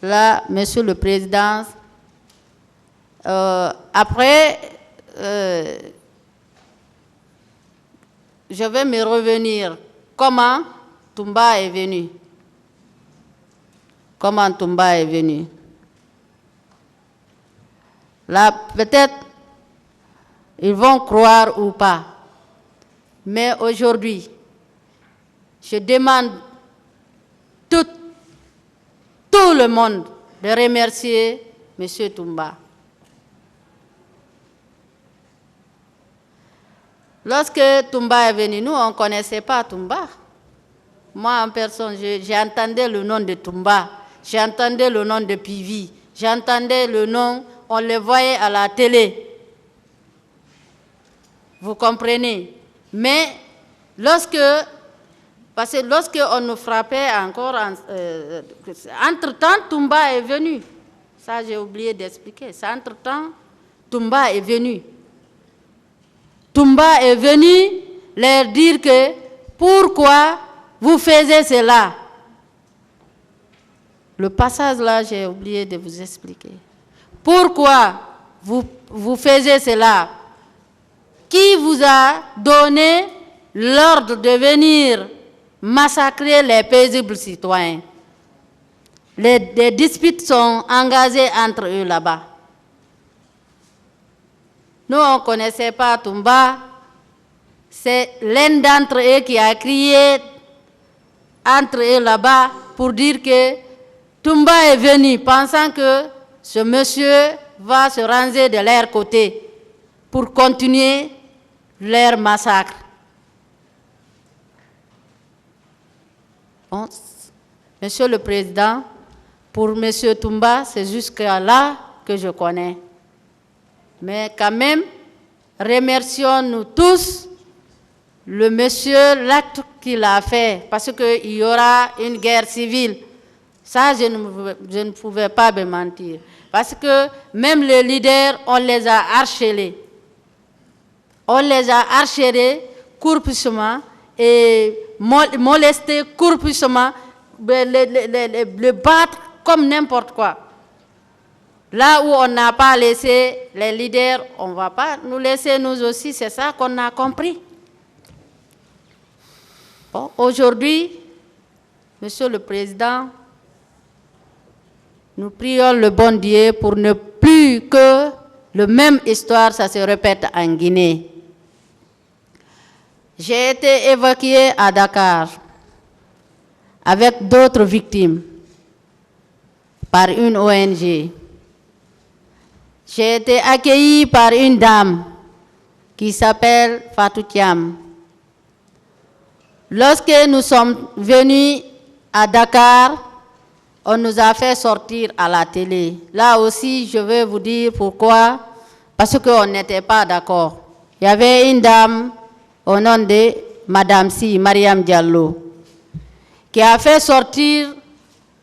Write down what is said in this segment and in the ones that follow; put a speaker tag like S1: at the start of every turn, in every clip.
S1: Là, Monsieur le Président, après, je vais me revenir. Comment Toumba est venu? Comment Toumba est venu? Là, peut-être, ils vont croire ou pas. Mais aujourd'hui, je demande tout le monde de remercier M. Toumba. Lorsque Toumba est venu, nous, on ne connaissait pas Toumba. Moi, en personne, j'entendais le nom de Toumba, j'entendais le nom de Pivi, j'entendais le nom, on le voyait à la télé. Vous comprenez? Mais parce que lorsqu'on nous frappait encore, entre-temps, Toumba est venu. Ça, j'ai oublié d'expliquer. Entre-temps, Toumba est venu. Toumba est venu leur dire que pourquoi vous faisiez cela. Le passage là, j'ai oublié de vous expliquer. Pourquoi vous faisiez cela? Qui vous a donné l'ordre de venir massacrer les paisibles citoyens? Des disputes sont engagées entre eux là-bas. Nous, on ne connaissait pas Toumba. C'est l'un d'entre eux qui a crié entre eux là-bas pour dire que Toumba est venu, pensant que ce monsieur va se ranger de leur côté pour continuer leur massacre. Bon, Monsieur le Président, pour Monsieur Toumba, c'est jusqu'à là que je connais. Mais quand même, remercions-nous tous le monsieur, l'acte qu'il a fait, parce qu'il y aura une guerre civile. Ça, je ne pouvais pas me mentir. Parce que même les leaders, on les a harcelés. On les a harcelés courpuissement et molestés courpuissement, le battre comme n'importe quoi. Là où on n'a pas laissé les leaders, on ne va pas nous laisser nous aussi, c'est ça qu'on a compris. Bon, aujourd'hui, Monsieur le Président, nous prions le bon Dieu pour ne plus que la même histoire, ça se répète en Guinée. J'ai été évacuée à Dakar avec d'autres victimes par une ONG. J'ai été accueillie par une dame qui s'appelle Fatou Thiam. Lorsque nous sommes venus à Dakar, on nous a fait sortir à la télé. Là aussi, je vais vous dire pourquoi. Parce qu'on n'était pas d'accord. Il y avait une dame au nom de Madame Si, Mariam Diallo, qui a fait sortir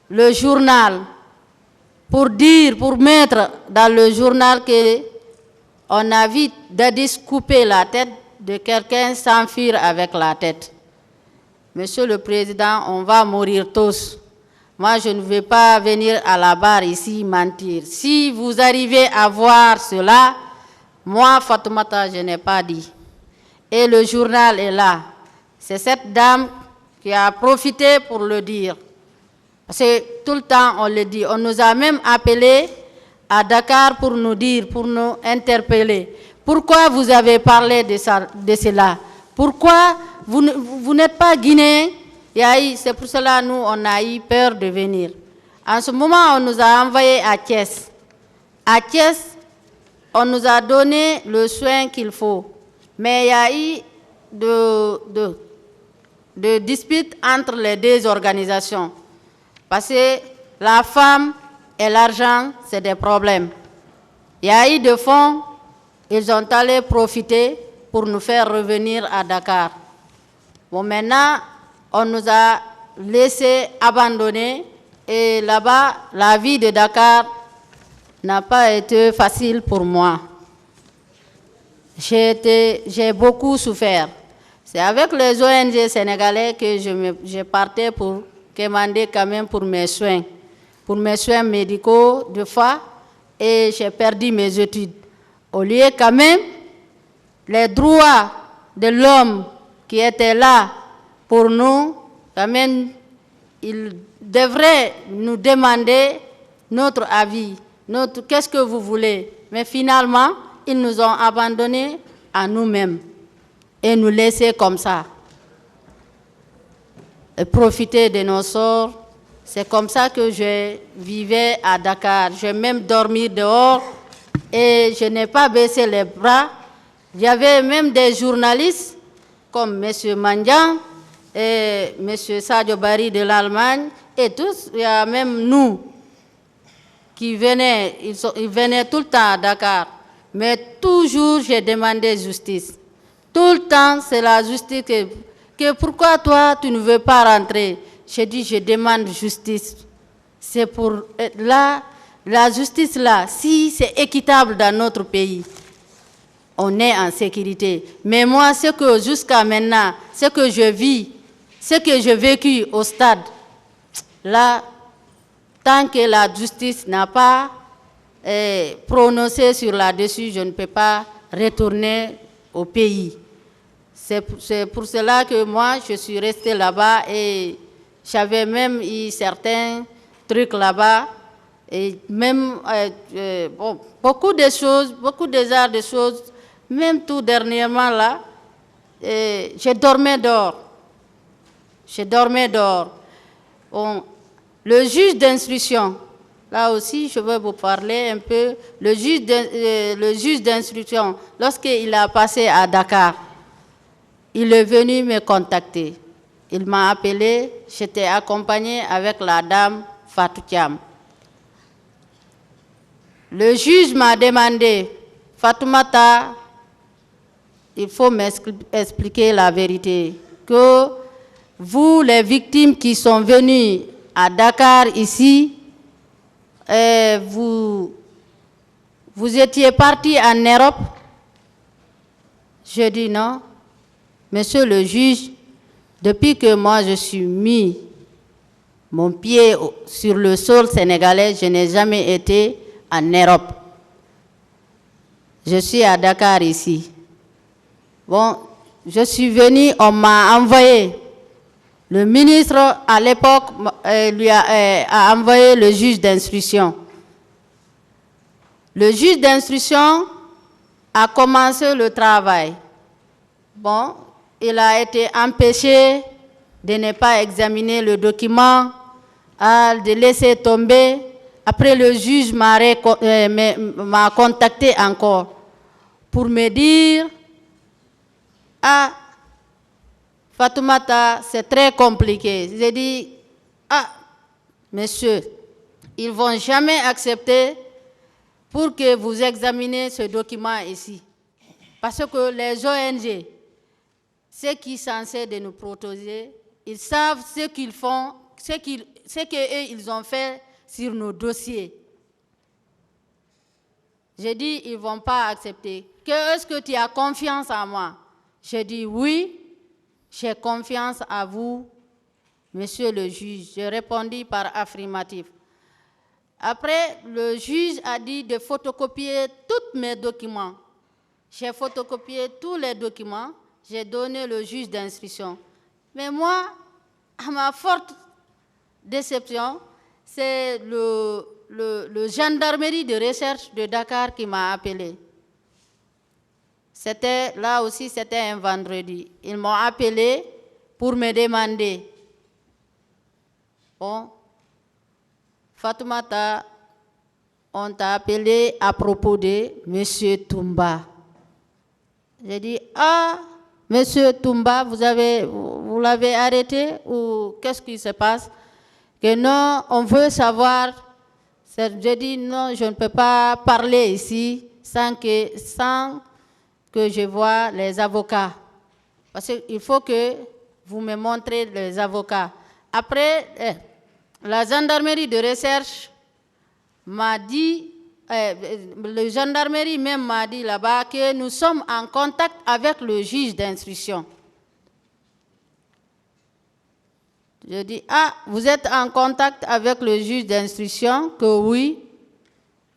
S1: le journal pour mettre dans le journal qu'on a vu Dadis couper la tête de quelqu'un, s'enfuir avec la tête. Monsieur le Président, on va mourir tous. Moi, je ne vais pas venir à la barre ici mentir. Si vous arrivez à voir cela, moi, Fatoumata, je n'ai pas dit. Et le journal est là. C'est cette dame qui a profité pour le dire. Parce que tout le temps, on le dit. On nous a même appelés à Dakar pour nous dire, pour nous interpeller. Pourquoi vous avez parlé de cela? Pourquoi vous n'êtes pas guinéen? C'est pour cela que nous, on a eu peur de venir. En ce moment, on nous a envoyés à Thiès. À Thiès, on nous a donné le soin qu'il faut. Mais il y a eu de disputes entre les deux organisations. Parce que la femme et l'argent, c'est des problèmes. Il y a eu des fonds, ils ont allé profiter pour nous faire revenir à Dakar. Bon, maintenant, on nous a laissé abandonner et là-bas, la vie de Dakar n'a pas été facile pour moi. J'ai beaucoup souffert. C'est avec les ONG sénégalais que je partais pour demander quand même pour mes soins. pour mes soins médicaux 2 fois et j'ai perdu mes études. Au lieu quand même, les droits de l'homme qui étaient là pour nous, quand même, ils devraient nous demander notre avis, qu'est-ce que vous voulez. Mais finalement, ils nous ont abandonnés à nous-mêmes et nous laisser comme ça. Et profiter de nos sorts. C'est comme ça que je vivais à Dakar. J'ai même dormi dehors et je n'ai pas baissé les bras. Il y avait même des journalistes comme M. Mandian et M. Sadio Barry de l'Allemagne et tous. Il y a même nous qui venaient, ils venaient tout le temps à Dakar. Mais toujours, j'ai demandé justice. Tout le temps, c'est la justice que pourquoi toi, tu ne veux pas rentrer? J'ai dit, je demande justice. C'est pour là, la justice là, si c'est équitable dans notre pays, on est en sécurité. Mais moi, ce que jusqu'à maintenant, ce que je vis, ce que j'ai vécu au stade, là, tant que la justice n'a pas prononcé sur là-dessus, je ne peux pas retourner au pays. C'est pour cela que moi, je suis restée là-bas et j'avais même eu certains trucs là-bas. Et même bon, beaucoup de choses, beaucoup de choses, même tout dernièrement là, je dormais dehors. Je dormais dehors. Bon, le juge d'instruction, là aussi je vais vous parler un peu. Le juge d'instruction, lorsqu'il a passé à Dakar, il est venu me contacter. Il m'a appelé, j'étais accompagnée avec la dame Fatou Thiam. Le juge m'a demandé, Fatoumata, il faut m'expliquer la vérité, que vous, les victimes qui sont venues à Dakar ici, vous étiez partis en Europe? Je dis non. Monsieur le juge, depuis que moi je suis mis mon pied sur le sol sénégalais, je n'ai jamais été en Europe. Je suis à Dakar ici. Bon, je suis venu, on m'a envoyé. Le ministre, à l'époque, lui a envoyé le juge d'instruction. Le juge d'instruction a commencé le travail. Bon, il a été empêché de ne pas examiner le document, de laisser tomber. Après, le juge m'a contacté encore pour me dire « Ah, Fatoumata, c'est très compliqué. » J'ai dit « Ah, monsieur, ils ne vont jamais accepter pour que vous examiniez ce document ici. Parce que les ONG, ceux qui sont censés de nous protéger, ils savent ce qu'ils font, ce qu'eux, ils ont fait sur nos dossiers. » J'ai dit, ils ne vont pas accepter. Est-ce que tu as confiance en moi? J'ai dit, oui, j'ai confiance à vous, monsieur le juge. J'ai répondu par affirmatif. Après, le juge a dit de photocopier tous mes documents. J'ai photocopié tous les documents. J'ai donné le juge d'instruction. Mais moi, à ma forte déception, c'est le gendarmerie de recherche de Dakar qui m'a appelé. Là aussi, c'était un vendredi. Ils m'ont appelé pour me demander, bon, Fatoumata, on t'a appelé à propos de M. Toumba. J'ai dit, ah, M. Toumba, vous l'avez arrêté ou qu'est-ce qui se passe? Que non, on veut savoir. J'ai dit, non, je ne peux pas parler ici sans que je voie les avocats. Parce qu'il faut que vous me montrez les avocats. Après, la gendarmerie de recherche m'a dit, le gendarmerie même m'a dit là-bas que nous sommes en contact avec le juge d'instruction. Je dis, ah, vous êtes en contact avec le juge d'instruction? Que oui.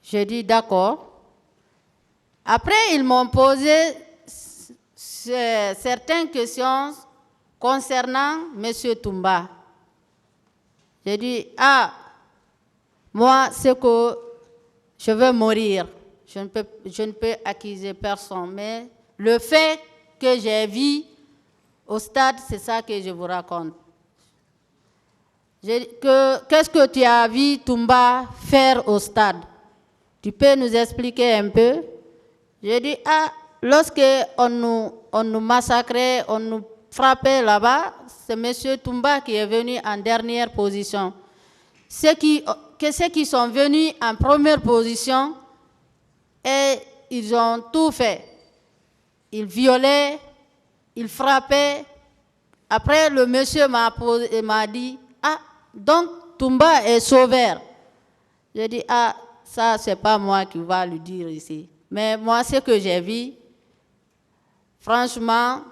S1: Je dis, d'accord. Après, ils m'ont posé certaines questions concernant M. Toumba. J'ai dit, ah, moi, c'est que je veux mourir. Je ne peux accuser personne. Mais le fait que j'ai vu au stade, c'est ça que je vous raconte. Qu'est-ce que tu as vu Toumba faire au stade? Tu peux nous expliquer un peu? J'ai dit, ah, lorsque on nous massacrait, on nous frappait là-bas, c'est M. Toumba qui est venu en dernière position. Ceux qui sont venus en première position, et ils ont tout fait. Ils violaient, ils frappaient. Après, le monsieur m'a dit, ah, donc Toumba est sauveur. J'ai dit, ah, ça, c'est pas moi qui va lui dire ici. Mais moi, ce que j'ai vu, franchement,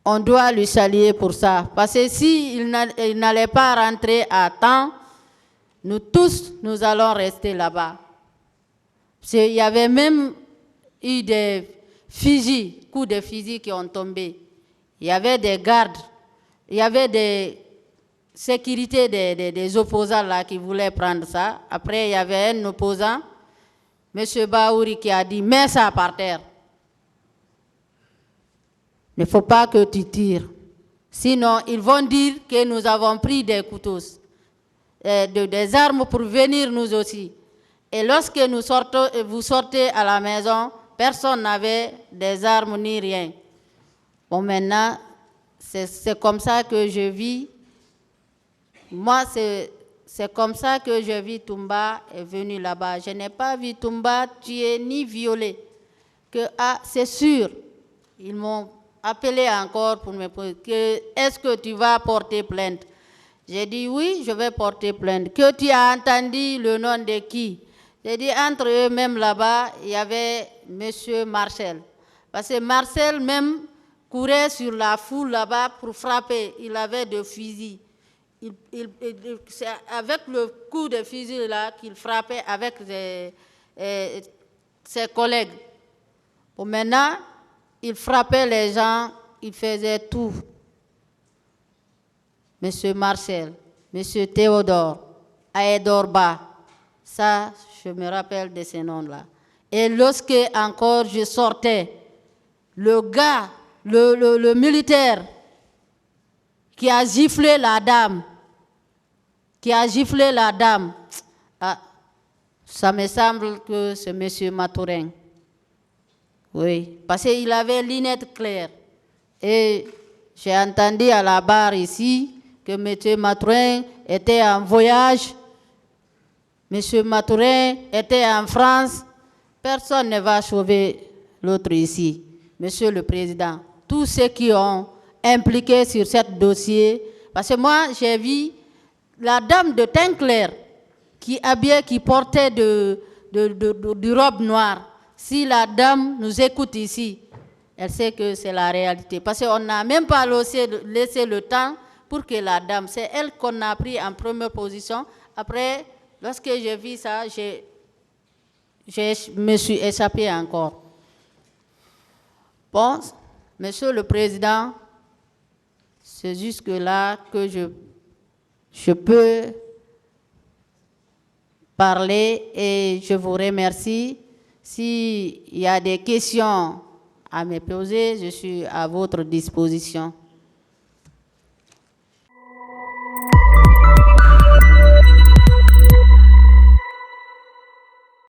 S1: on doit lui saluer pour ça. Parce que s'il n'allait pas rentrer à temps, nous tous, nous allons rester là-bas. Il y avait même eu des fusils, coups de fusil qui ont tombé. Il y avait des gardes, il y avait des sécurités des opposants là qui voulaient prendre ça. Après, il y avait un opposant, M. Baouri, qui a dit, mets ça par terre. Il ne faut pas que tu tires. Sinon, ils vont dire que nous avons pris des couteaux, des armes pour venir nous aussi. Et lorsque vous sortez à la maison, personne n'avait des armes ni rien. Bon, maintenant, c'est comme ça que je vis. Moi, c'est comme ça que je vis. Toumba est venu là-bas. Je n'ai pas vu Toumba tuer ni violer. Ah, c'est sûr, ils m'ont appelé encore pour me poser, est-ce que tu vas porter plainte? J'ai dit oui, je vais porter plainte. Que tu as entendu le nom de qui? J'ai dit entre eux même là-bas, il y avait M. Marcel. Parce que Marcel même courait sur la foule là-bas pour frapper. Il avait des fusils. C'est avec le coup de fusil là qu'il frappait avec ses collègues. Bon, maintenant, il frappait les gens, il faisait tout. M. Marcel, M. Théodore, Aédorba, ça, je me rappelle de ces noms-là. Et lorsque encore je sortais, le gars, le militaire qui a giflé la dame, ah, ça me semble que c'est M. Mathurin. Oui, parce qu'il avait lunettes claires. Et j'ai entendu à la barre ici que M. Mathurin était en voyage. M. Mathurin était en France. Personne ne va sauver l'autre ici. Monsieur le Président, tous ceux qui ont impliqué sur ce dossier, parce que moi, j'ai vu la dame de teint clair qui portait du robe noire. Si la dame nous écoute ici, elle sait que c'est la réalité. Parce qu'on n'a même pas laissé le temps pour que la dame, c'est elle qu'on a pris en première position. Après, lorsque j'ai vu ça, je me suis échappé encore. Bon, Monsieur le Président, c'est jusque-là que je peux parler et je vous remercie. S'il y a des questions à me poser, je suis à votre disposition.